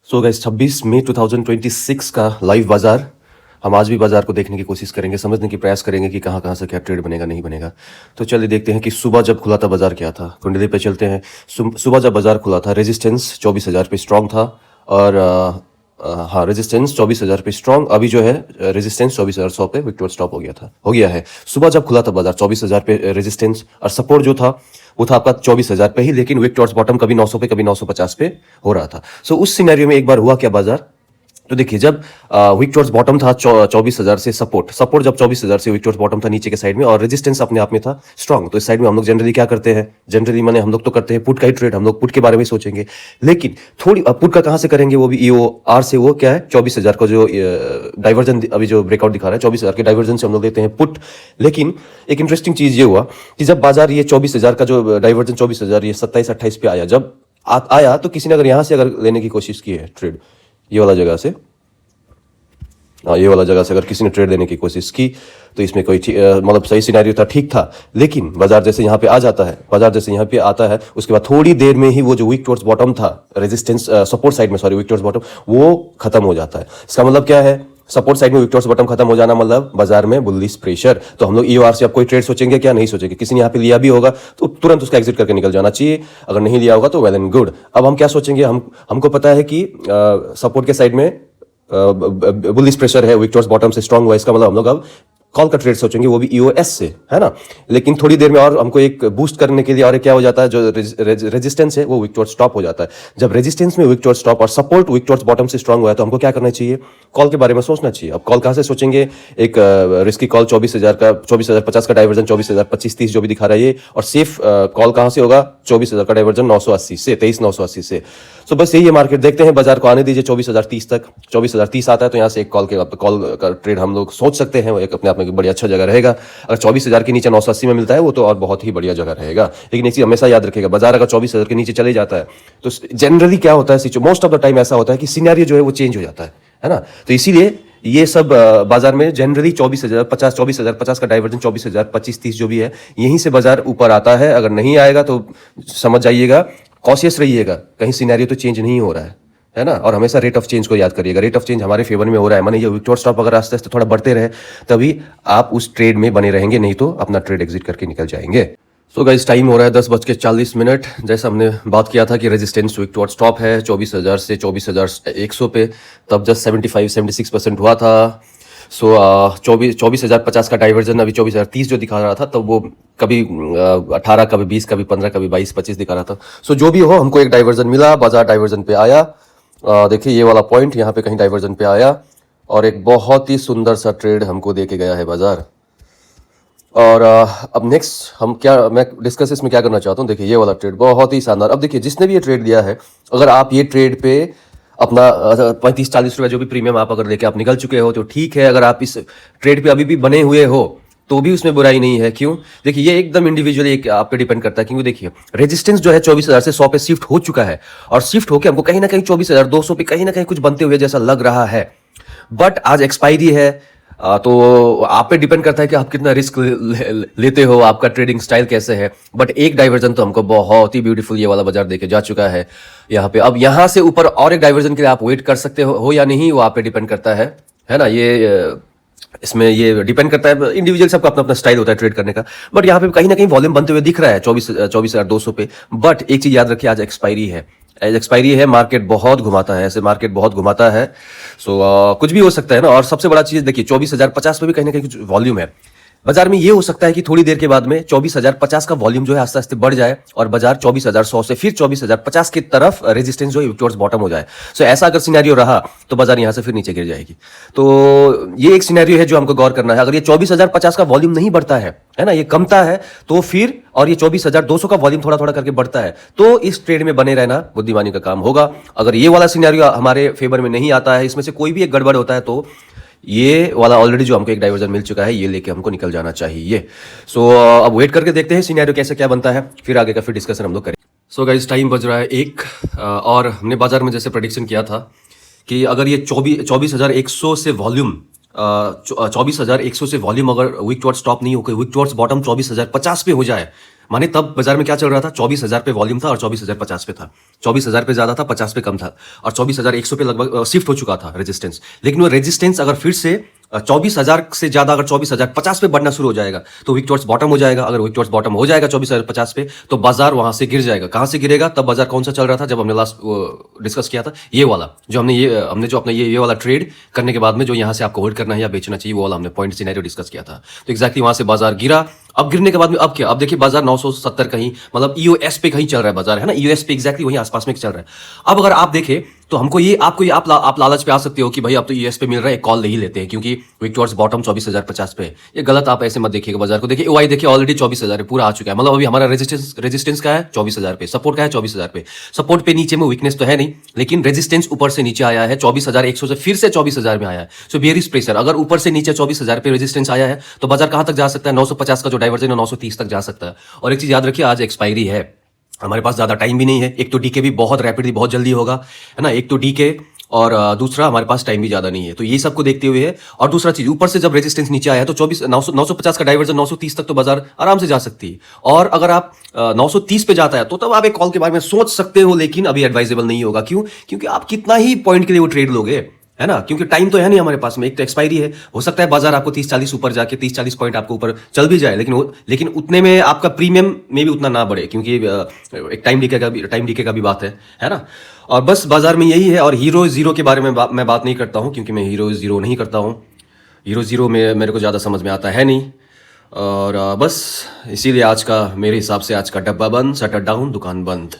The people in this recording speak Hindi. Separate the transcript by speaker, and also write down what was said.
Speaker 1: सो गाइस 26 मई 2026 का लाइव बाजार। हम आज भी बाजार को देखने की कोशिश करेंगे, समझने की प्रयास करेंगे कि कहाँ कहाँ से क्या ट्रेड बनेगा नहीं बनेगा। तो चलिए देखते हैं कि सुबह जब खुला था बाजार क्या था। कुंडली पे चलते हैं। सुबह जब बाजार खुला था रेजिस्टेंस 24,000 पे स्ट्रांग था और हाँ रेजिस्टेंस 24,000 पे स्ट्रांग। अभी जो है रेजिस्टेंस 24,100 पे विक्टोर स्टॉप हो गया है। सुबह जब खुला था बाजार 24,000 पे रेजिस्टेंस और सपोर्ट जो था वो था आपका 24,000 पे ही, लेकिन विक्टोर्स बॉटम कभी 900 पे कभी 950 पे हो रहा था। सो उस सिनेरियो में एक बार हुआ क्या बाजार, तो देखिए जब विक्टोर्स बॉटम था 24,000 से सपोर्ट जब 24,000 से विक्टोर्स बॉटम था नीचे के साइड में और रेजिस्टेंस अपने आप में था स्ट्रांग। तो इस साइड में हम लोग जनरली क्या करते हैं, जनरली माने हम लोग तो करते हैं पुट का ही ट्रेड, हम लोग पुट के बारे में सोचेंगे। लेकिन थोड़ी पुट का कहां से करेंगे, वो भी ईओ आर से। वो क्या है 24,000 का जो डाइवर्जन अभी जो ब्रेकआउट दिखा रहा है 24,000 के डाइवर्जन से हम लोग लेते हैं पुट। लेकिन एक इंटरेस्टिंग चीज ये हुआ कि जब बाजार ये 24,000 का जो डाइवर्जन 24,000 ये 27-28 पे आया, जब आया तो किसी ने अगर यहां से अगर लेने की कोशिश की है ट्रेड, ये वाला जगह से, ये वाला जगह से अगर किसी ने ट्रेड देने की कोशिश की तो इसमें कोई मतलब सही सिनेरियो था, ठीक था। लेकिन बाजार जैसे यहाँ पे आ जाता है, बाजार जैसे यहाँ पे आता है उसके बाद थोड़ी देर में ही वो जो वीक टुवर्ड्स बॉटम था रेजिस्टेंस सपोर्ट साइड में, सॉरी वीक टुवर्ड्स बॉटम, वो खत्म हो जाता है। इसका मतलब क्या है, सपोर्ट साइड में विक टुवर्ड्स बॉटम खत्म हो जाना मतलब बाजार में बुलिश प्रेशर। तो हम लोग ईओआर से अब कोई ट्रेड सोचेंगे क्या, नहीं सोचेंगे। किसी ने यहाँ पे लिया भी होगा तो तुरंत उसका एग्जिट करके निकल जाना चाहिए, अगर नहीं लिया होगा तो वेल एंड गुड। अब हम क्या सोचेंगे, हमको पता है कि सपोर्ट के साइड में बुलिश प्रेशर है, विक्टोर्स बॉटम से स्ट्रांग हुआ, इसका मतलब हम लोग अब कॉल का ट्रेड सोचेंगे, वो भी ईओएस से, है ना। लेकिन थोड़ी देर में और हमको एक बूस्ट करने के लिए और क्या हो जाता है, जो रेजिस्टेंस है वो विक्टोर स्टॉप हो जाता है। जब रेजिस्टेंस में विक्टोर स्टॉप और सपोर्ट विक्टोर्स बॉटम से स्ट्रांग हुआ है तो हमको क्या करना चाहिए, कॉल के बारे में सोचना चाहिए। अब कॉल कहां से सोचेंगे, एक रिस्की कॉल 24,000 का 24,050 का डाइवर्जन 24,025-30 जो भी दिखा रहा है ये, और सेफ कॉल कहां से होगा 24,000 का डाइवर्जन 980 से 23,980 से। सो बस यही है मार्केट, देखते हैं बाजार को आने दीजिए 24,030 तक। 24,030 आता है तो यहाँ से एक कॉल का ट्रेड हम लोग सोच सकते हैं, वो एक अपने आप में बड़ी अच्छा जगह रहेगा। अगर 24,000 के नीचे 980 में मिलता है वो तो और बहुत ही बढ़िया जगह रहेगा। लेकिन एक चीज हमेशा याद रखिएगा, बाजार अगर 24,000 के नीचे चले जाता है तो जनरली क्या होता है, मोस्ट ऑफ द टाइम ऐसा होता है कि सिनेरियो जो है वो चेंज हो जाता है ना। तो इसीलिए ये सब बाजार में जनरली 24,050 का डाइवर्जन 24,025-30 जो भी है, यहीं से बाजार ऊपर आता है। अगर नहीं आएगा तो समझ जाइएगा, कॉशियस रहिएगा, कहीं सिनेरियो तो चेंज नहीं हो रहा है ना। और हमेशा रेट ऑफ चेंज को याद करिएगा, रेट ऑफ चेंज हमारे फेवर में हो रहा है, माने ये विक्टोर स्टॉप अगर आस्ते आस्ते थोड़ा बढ़ते रहे तभी आप उस ट्रेड में बने रहेंगे, नहीं तो अपना ट्रेड एग्जिट करके निकल जाएंगे। सो गाइस टाइम हो रहा है 10:40। जैसा हमने बात किया था कि रेजिस्टेंस विक्टोर स्टॉप है 24,000 से 24,100 पे, तब जस्ट 75-76% हुआ था। सो 24,050 का डाइवर्जन अभी 24,030 जो दिखा रहा था, तब वो कभी 18, कभी 20, कभी 15, कभी 22-25 दिखा रहा था। सो जो भी हो, हमको एक डाइवर्जन मिला, बाजार डाइवर्जन पे आया। देखिए ये वाला पॉइंट यहाँ पे कहीं डाइवर्जन पे आया और एक बहुत ही सुंदर सा ट्रेड हमको दे के गया है बाजार। और अब नेक्स्ट मैं डिस्कस इसमें क्या करना चाहता हूँ, देखिए ये वाला ट्रेड बहुत ही शानदार। अब देखिए जिसने भी ये ट्रेड दिया है, अगर आप ये ट्रेड पे अपना 35-40 रुपये जो भी प्रीमियम आप अगर लेके आप निकल चुके हो तो ठीक है। अगर आप इस ट्रेड पे अभी भी बने हुए हो तो भी उसमें बुराई नहीं है। क्यों, देखिए ये एकदम इंडिविजुअली आप पे डिपेंड करता है। क्योंकि देखिए रेजिस्टेंस जो है 24,000 से 100 पे शिफ्ट हो चुका है और शिफ्ट होकर हमको कहीं ना कहीं 24,200 पे कहीं ना कहीं कुछ बनते हुए जैसा लग रहा है। बट आज एक्सपायरी है, तो आप पे डिपेंड करता है कि आप कितना रिस्क लेते हो, आपका ट्रेडिंग स्टाइल कैसे है। बट एक डाइवर्जन तो हमको बहुत ही ब्यूटीफुल ये वाला बाजार देके जा चुका है यहाँ पे। अब यहाँ से ऊपर और एक डाइवर्जन के लिए आप वेट कर सकते हो या नहीं, वो आप पे डिपेंड करता है ना। ये इसमें ये डिपेंड करता है, इंडिविजुअल सबका अपना अपना स्टाइल होता है ट्रेड करने का। बट यहाँ पे कहीं ना कहीं वॉल्यूम बनते हुए दिख रहा है 24,200 पे। बट एक चीज याद रखिए, आज एक्सपायरी है, मार्केट बहुत घुमाता है, ऐसे मार्केट बहुत घुमाता है। सो कुछ भी हो सकता है ना। और सबसे बड़ा चीज देखिए 24,050 पे भी कहीं ना कहीं कुछ वॉल्यूम है बाजार में। ये हो सकता है कि थोड़ी देर के बाद में 24,050 का वॉल्यूम जो है आस्ते आस्ते बढ़ जाए और बाजार 24,100 से फिर 24,050 की तरफ रेजिस्टेंस जो है टुवर्ड्स बॉटम हो जाए। सो ऐसा अगर सिनेरियो रहा तो बाजार यहां से फिर नीचे गिर जाएगी। तो ये एक सिनेरियो है जो हमको गौर करना है। अगर ये 24,050 का वॉल्यूम नहीं बढ़ता है ना, ये कमता है तो फिर, और ये 24,200 का वॉल्यूम थोड़ा थोड़ा करके बढ़ता है तो इस ट्रेड में बने रहना बुद्धिमानी का काम होगा। अगर ये वाला सिनेरियो हमारे फेवर में नहीं आता है, इसमें से कोई भी एक गड़बड़ होता है, तो ये वाला ऑलरेडी जो हमको एक डाइवर्जन मिल चुका है ये लेके हमको निकल जाना चाहिए। सो अब वेट करके देखते हैं सिनेरियो कैसे क्या बनता है, फिर आगे का फिर डिस्कशन हम लोग करें। सो गाइस टाइम बज रहा है 1 और हमने बाजार में जैसे प्रेडिक्शन किया था कि अगर ये 24,100 से वॉल्यूम 24,100 से वॉल्यूम अगर विक टुवर्ड्स स्टॉप नहीं होकर विक टुवर्ड्स बॉटम 24,050 पे हो जाए, माने तब बाजार में क्या चल रहा था, 24,000 पे वॉल्यूम था और 24,050 पे था। 24,000 पे ज्यादा था, 50 पे कम था, और 24,100 पे लगभग शिफ्ट हो चुका था रेजिस्टेंस। लेकिन वो रेजिस्टेंस अगर फिर से 24,000 से ज्यादा अगर 24,050 पे बढ़ना शुरू हो जाएगा तो वीक टॉर्च बॉटम हो जाएगा। अगर वीक टॉर्च बॉटम हो जाएगा 24,050 पे तो बाजार वहां से गिर जाएगा। कहां से गिरेगा? तब बाजार कौन सा चल रहा था जब हमने लास्ट डिस्कस किया था, ये वाला जो हमने जो अपना ये वाला ट्रेड करने के बाद में जो यहां से आपको होल्ड करना है या बेचना चाहिए, वो वाला हमने पॉइंट सिनेरियो डिस्कस किया था। तो एक्जैक्टली वहां से बाजार गिरा। अब गिरने के बाद में अब क्या, अब देखिए बाजार 970 कहीं, मतलब ईओएस पे कहीं चल रहा है बाजार, है ना, ईओएस पे एक्जैक्टली वहीं आसपास में चल रहा है। अब अगर आप देखें तो हमको ये आप लालच पे आ सकते हो कि भाई अब तो ईएस पे मिल रहा है, एक कॉल नहीं लेते हैं क्योंकि वीक टॉर्च बॉटम 24,050 पे। ये गलत, आप ऐसे मत देखिएगा बाजार को। देखिए ओआई देखिए ऑलरेडी 24,000 पूरा आ चुका है, मतलब अभी हमारा रेजिस्टेंस का है 24,000 पे, सपोर्ट का है 24,000 पे। सपोर्ट पे नीचे में वीकनेस तो है नहीं, लेकिन रेजिस्टेंस ऊपर से नीचे आया है 24,100 से फिर से 24,000 में आया है। सो बेयरिश प्रेशर, अगर ऊपर से नीचे 24,000 पे रेजिस्टेंस आया है तो बाजार कहां तक जा सकता है? 950 का जो डाइवर्जन है 930 तक जा सकता है। और एक चीज याद रखिए, आज एक्सपायरी है, हमारे पास ज्यादा टाइम भी नहीं है। एक तो डीके भी बहुत रैपिडली बहुत जल्दी होगा, है ना, एक तो डीके, और दूसरा हमारे पास टाइम भी ज्यादा नहीं है। तो ये सबको देखते हुए है। और दूसरा चीज, ऊपर से जब रेजिस्टेंस नीचे आया है तो 950 का डाइवर्जन 930 तक तो बाजार आराम से जा सकती है। और अगर आप 930 पे जाता है तो तब आप एक कॉल के बारे में सोच सकते हो, लेकिन अभी एडवाइजेबल नहीं होगा। क्यों? क्योंकि आप कितना ही पॉइंट के लिए वो ट्रेड लोगे, है ना, क्योंकि टाइम तो है नहीं हमारे पास में, एक तो एक्सपायरी है। हो सकता है बाजार आपको 30-40 ऊपर जाके 30-40 पॉइंट आपको ऊपर चल भी जाए, लेकिन उतने में आपका प्रीमियम में भी उतना ना बढ़े, क्योंकि एक टाइम डीके का भी बात है ना। और बस बाजार में यही है। और हीरो जीरो के बारे में मैं बात नहीं करता हूं, क्योंकि मैं हीरो जीरो नहीं करता हूं। हीरो जीरो में मेरे को ज़्यादा समझ में आता है नहीं। और बस इसीलिए आज का, मेरे हिसाब से आज का डब्बा बंद, शटर डाउन, दुकान बंद।